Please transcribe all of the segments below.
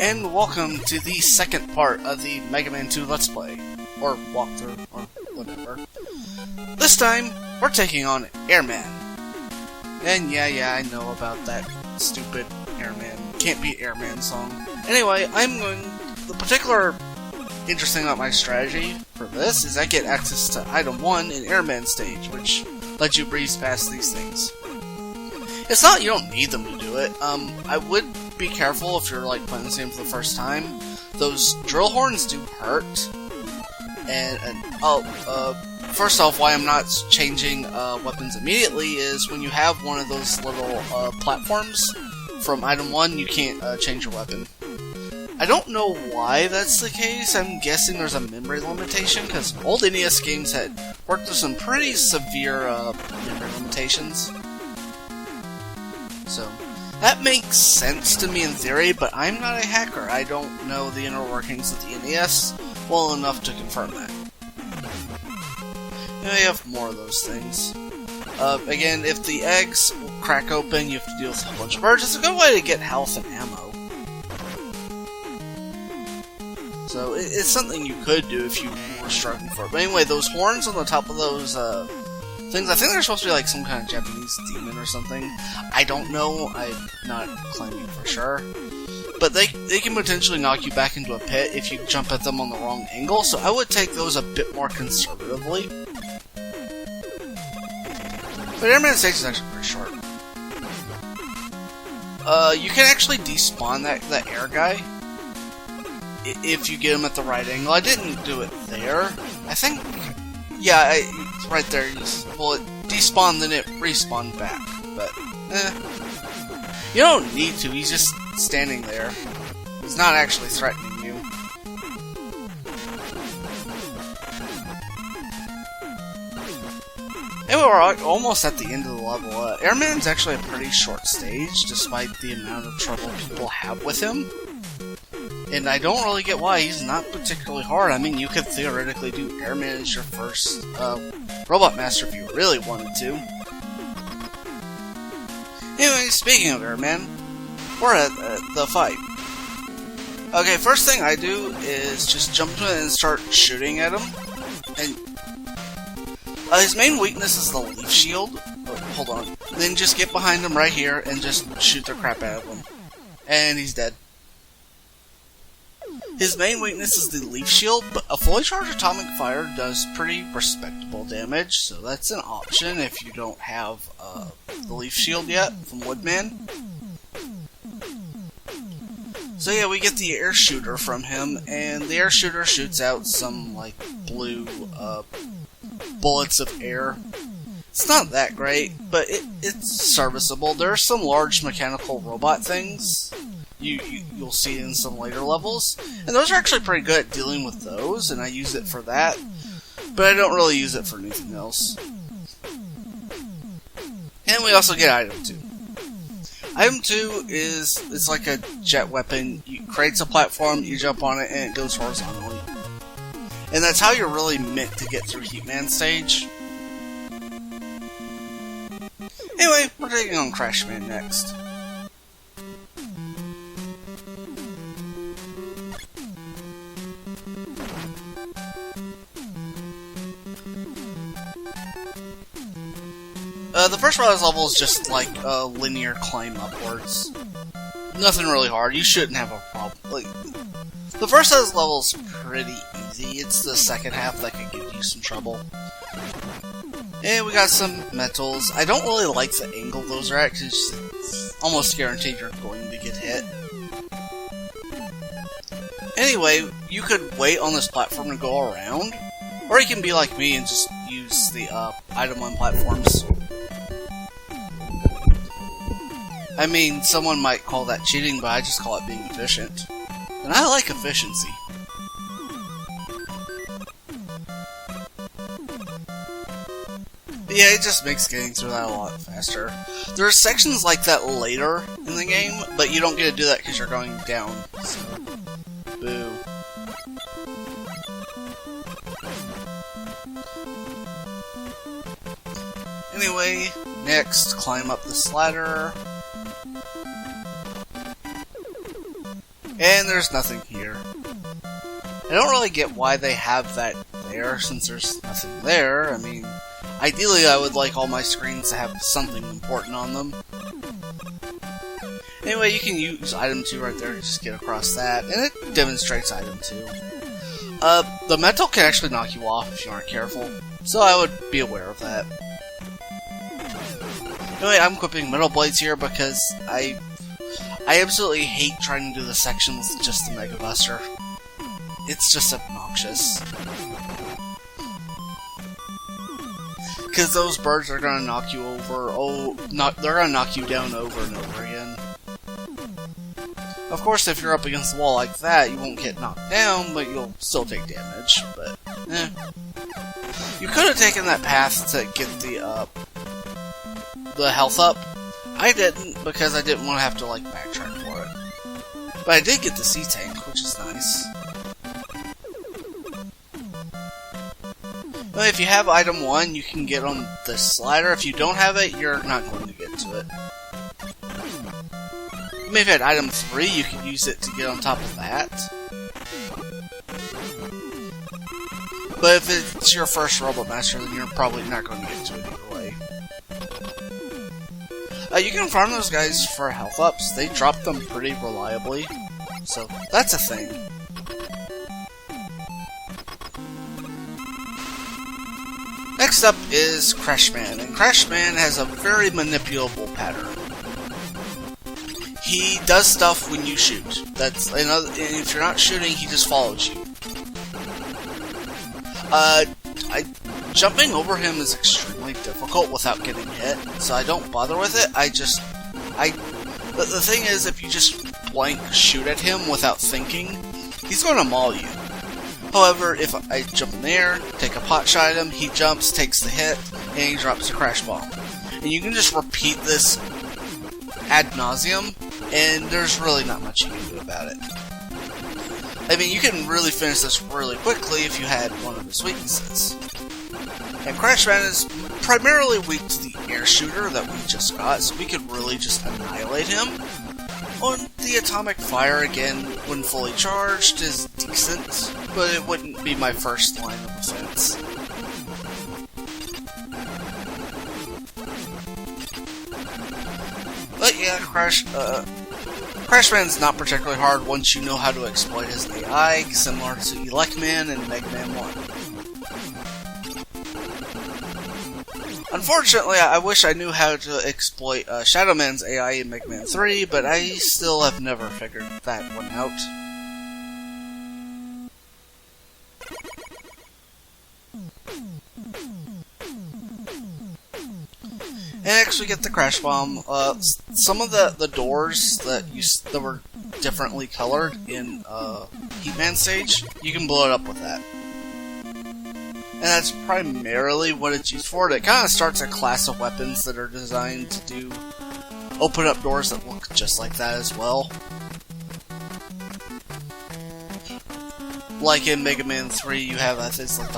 and welcome to the second part of the Mega Man 2 Let's Play, or walkthrough, or whatever. This time, we're taking on Airman. And yeah, I know about that stupid Airman, Can't Beat Airman song. Anyway, the particular interesting about my strategy for this is I get access to Item 1 in Airman stage, which lets you breeze past these things. It's not you don't need them to do it. I would be careful if you're like playing this game for the first time. Those drill horns do hurt. First off, why I'm not changing weapons immediately is when you have one of those little platforms from Item 1, you can't change your weapon. I don't know why that's the case. I'm guessing there's a memory limitation, because old NES games had worked with some pretty severe memory limitations. So, that makes sense to me in theory, but I'm not a hacker. I don't know the inner workings of the NES well enough to confirm that. And I have more of those things. Again, if the eggs crack open, you have to deal with a bunch of birds. It's a good way to get health and ammo. So, it's something you could do if you were struggling for it. But anyway, those horns on the top of those things, I think they're supposed to be like some kind of Japanese demon or something. I don't know, I'm not claiming for sure. But they can potentially knock you back into a pit if you jump at them on the wrong angle, so I would take those a bit more conservatively. But Airman stage is actually pretty short. You can actually despawn that air guy if you get him at the right angle. I didn't do it there. I think, yeah, it's right there. Well, it despawned, then it respawned back. But, you don't need to. He's just standing there. He's not actually threatening you. And we're almost at the end of the level. Airman's actually a pretty short stage, despite the amount of trouble people have with him. And I don't really get why. He's not particularly hard. I mean, you could theoretically do Airman as your first Robot Master if you really wanted to. Anyway, speaking of Airman, we're at the fight. Okay, first thing I do is just jump to it and start shooting at him. And his main weakness is the leaf shield. Oh, hold on. Then just get behind him right here and just shoot the crap out of him. And he's dead. His main weakness is the leaf shield, but a fully charged atomic fire does pretty respectable damage, so that's an option if you don't have the leaf shield yet from Woodman. So yeah, we get the air shooter from him, and the air shooter shoots out some, like, blue bullets of air. It's not that great, but it's serviceable. There are some large mechanical robot things you'll see in some later levels, and those are actually pretty good at dealing with those, and I use it for that, but I don't really use it for anything else. And we also get Item 2. Item 2 is like a jet weapon. It creates a platform, you jump on it, and it goes horizontally. And that's how you're really meant to get through Heatman stage. Anyway, we're taking on Crashman next. The first part of this level is just like a linear climb upwards. Nothing really hard. You shouldn't have a problem. Like, the first half of this level is pretty easy. It's the second half that can give you some trouble. And we got some metals. I don't really like the angle those are at, because it's almost guaranteed you're going to get hit. Anyway, you could wait on this platform to go around, or you can be like me and just use the Item 1 platforms. I mean, someone might call that cheating, but I just call it being efficient. And I like efficiency. But yeah, it just makes getting through that a lot faster. There are sections like that later in the game, but you don't get to do that because you're going down. So, boo. Anyway, next, climb up this ladder. And there's nothing here. I don't really get why they have that there, since there's nothing there. I mean, ideally I would like all my screens to have something important on them. Anyway, you can use item 2 right there to just get across that, and it demonstrates item 2. The metal can actually knock you off if you aren't careful, so I would be aware of that. Anyway, I'm equipping metal blades here because I absolutely hate trying to do the sections with just the Mega Buster. It's just obnoxious. Because those birds are gonna knock you over, they're gonna knock you down over and over again. Of course, if you're up against the wall like that, you won't get knocked down, but you'll still take damage, but, eh. You could have taken that path to get the health up. I didn't, because I didn't want to have to, like, backtrack for it. But I did get the sea tank, which is nice. Well, if you have item 1, you can get on the slider. If you don't have it, you're not going to get to it. Maybe if you had item 3, you could use it to get on top of that. But if it's your first Robot Master, then you're probably not going to get to it either way. You can farm those guys for health ups. They drop them pretty reliably. So, that's a thing. Next up is Crashman, and Crashman has a very manipulable pattern. He does stuff when you shoot. That's another. And if you're not shooting, he just follows you. Jumping over him is extremely difficult without getting hit, so I don't bother with it. The thing is, if you just blank shoot at him without thinking, he's going to maul you. However, if I jump in the air, take a pot shot at him, he jumps, takes the hit, and he drops a crash bomb. And you can just repeat this ad nauseum, and there's really not much you can do about it. I mean, you can really finish this really quickly if you had one of his weaknesses. And Crashman is primarily weak to the air shooter that we just got, so we could really just annihilate him. On the atomic fire, again, when fully charged, is decent, but it wouldn't be my first line of defense. But yeah, Crashman's not particularly hard once you know how to exploit his AI, similar to Electman and Mega Man 1. Unfortunately, I wish I knew how to exploit Shadow Man's AI in Mega Man 3, but I still have never figured that one out. And next we get the Crash Bomb. Some of the doors that were differently colored in Heatman stage, you can blow it up with that. And that's primarily what it's used for. It kind of starts a class of weapons that are designed to open up doors that look just like that as well. Like in Mega Man 3, you have it's like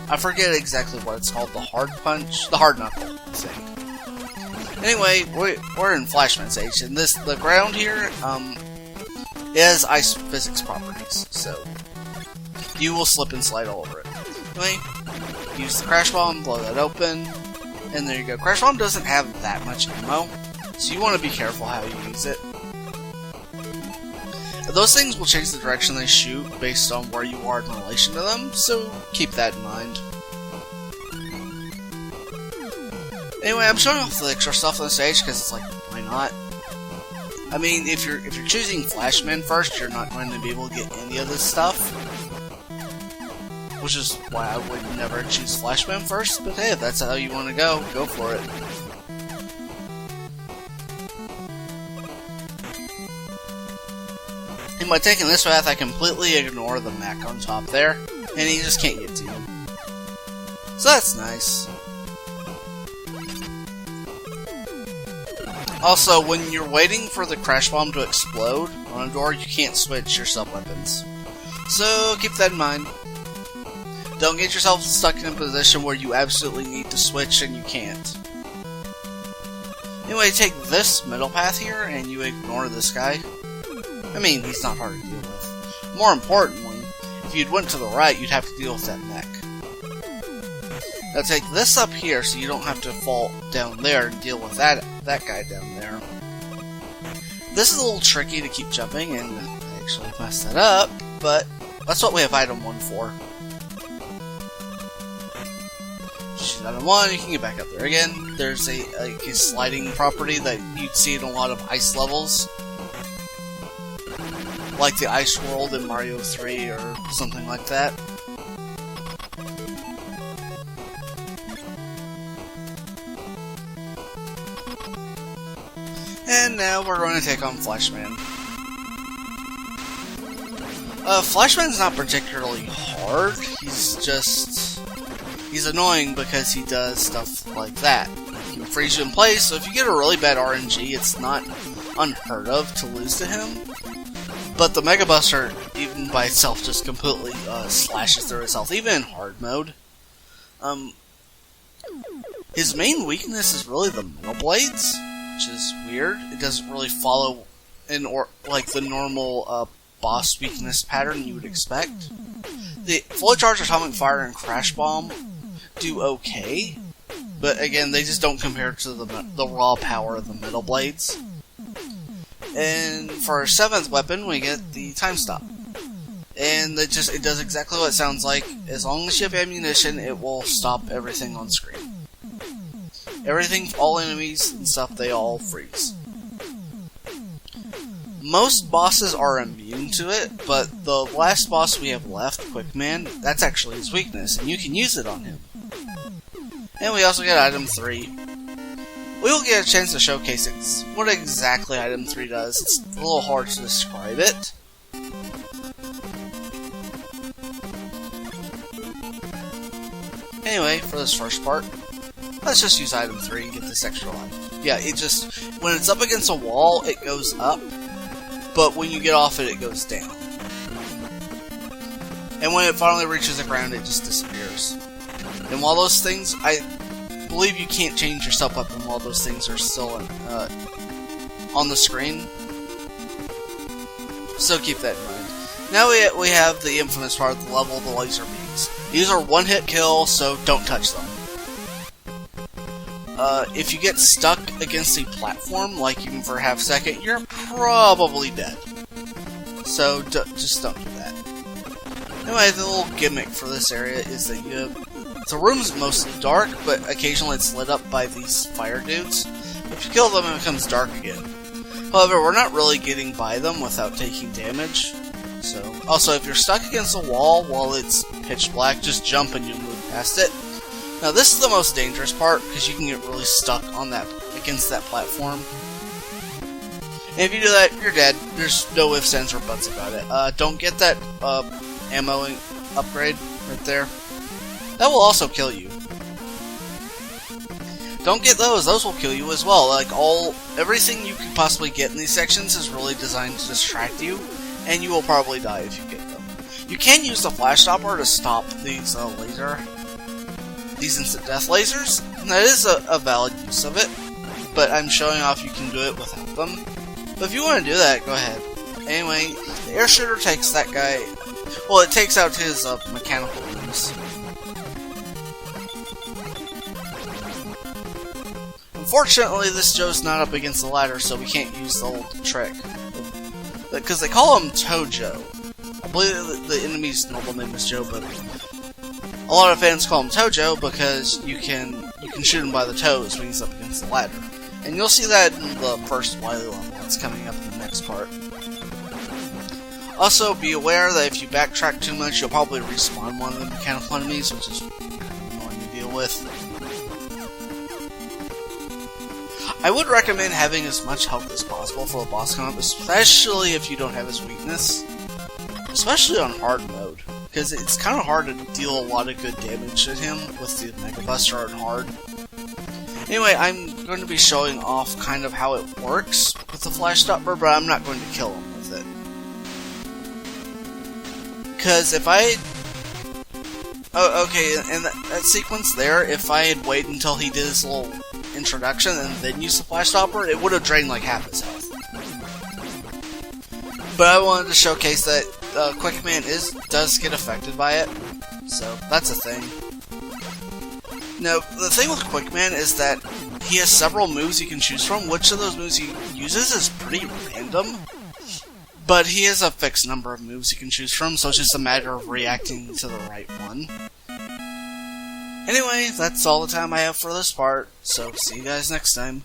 I forget exactly what it's called, the hard punch, the hard knuckle, I think. Anyway, we're in Flashman stage, and the ground here is ice physics properties, so you will slip and slide all over it. Anyway, use the Crash Bomb, blow that open, and there you go. Crash Bomb doesn't have that much ammo, so you want to be careful how you use it. Those things will change the direction they shoot based on where you are in relation to them, so keep that in mind. Anyway, I'm showing off the extra stuff on the stage because it's like, why not? I mean, if you're choosing Flashman first, you're not going to be able to get any of this stuff. Which is why I would never choose Flashman first, but hey, if that's how you want to go for it. And by taking this path, I completely ignore the Mac on top there, and he just can't get to you. So that's nice. Also, when you're waiting for the Crash Bomb to explode on a door, you can't switch your sub-weapons. So keep that in mind. Don't get yourself stuck in a position where you absolutely need to switch and you can't. Anyway, take this middle path here and you ignore this guy. I mean, he's not hard to deal with. More importantly, if you'd went to the right, you'd have to deal with that mech. Now take this up here so you don't have to fall down there and deal with that guy down there. This is a little tricky to keep jumping, and I actually messed that up, but that's what we have item 1 for. Shoot item 1, you can get back up there again. There's a sliding property that you'd see in a lot of ice levels. Like the ice world in Mario 3 or something like that. And now we're going to take on Flashman. Flashman's not particularly hard, he's annoying because he does stuff like that. He can freeze you in place, so if you get a really bad RNG, it's not unheard of to lose to him. But the Mega Buster, even by itself, just completely slashes through his health, even in hard mode. His main weakness is really the Metal Blades, which is weird. It doesn't really follow like the normal boss weakness pattern you would expect. The Fully Charged Atomic Fire and Crash Bomb do okay, but again, they just don't compare to the raw power of the Metal Blades. And for our 7th weapon, we get the Time Stop. And it does exactly what it sounds like. As long as you have ammunition, it will stop everything on screen. Everything, all enemies and stuff, they all freeze. Most bosses are immune to it, but the last boss we have left, Quickman, that's actually his weakness, and you can use it on him. And we also get item 3. We will get a chance to showcase what exactly item 3 does. It's a little hard to describe it. Anyway, for this first part, let's just use item 3 and get this extra life. Yeah, when it's up against a wall, it goes up, but when you get off it, it goes down. And when it finally reaches the ground, it just disappears. And while those things, I believe you can't change yourself up while those things are still on the screen. So keep that in mind. Now we have the infamous part of the level, the laser beams. These are one-hit kill, so don't touch them. If you get stuck against a platform, like even for a half second, you're probably dead. So just don't do that. Anyway, the little gimmick for this area is that the room's mostly dark, but occasionally it's lit up by these fire dudes. If you kill them, it becomes dark again. However, we're not really getting by them without taking damage. So, also, if you're stuck against a wall while it's pitch black, just jump and you'll move past it. Now, this is the most dangerous part, because you can get really stuck on against that platform. And if you do that, you're dead. There's no ifs, ands, or buts about it. Don't get that ammo upgrade right there. That will also kill you. Don't get those will kill you as well. Like, everything you could possibly get in these sections is really designed to distract you, and you will probably die if you get them. You can use the flash stopper to stop these instant death lasers, and that is a valid use of it, but I'm showing off you can do it without them. But if you want to do that, go ahead. Anyway, the air shooter takes that guy, well, it takes out his mechanical limbs. Unfortunately, this Joe's not up against the ladder, so we can't use the old trick. Because they call him Toe Joe. I believe the enemy's normal name is Joe, but a lot of fans call him Toe Joe because you can shoot him by the toes when he's up against the ladder. And you'll see that in the first Wily level that's coming up in the next part. Also, be aware that if you backtrack too much, you'll probably respawn one of the mechanical enemies, which is annoying to deal with. I would recommend having as much health as possible for the boss comp, especially if you don't have his weakness. Especially on hard mode, because it's kind of hard to deal a lot of good damage to him with the Mega Buster on hard. Anyway, I'm going to be showing off kind of how it works with the flash stopper, but I'm not going to kill him with it. Because if I... Oh, okay, in that sequence there, if I had waited until he did his little introduction and then used the flash stopper, it would have drained like half his health. But I wanted to showcase that Quickman does get affected by it, so that's a thing. Now, the thing with Quickman is that he has several moves you can choose from. Which of those moves he uses is pretty random, but he has a fixed number of moves you can choose from, so it's just a matter of reacting to the right one. Anyway, that's all the time I have for this part, so see you guys next time.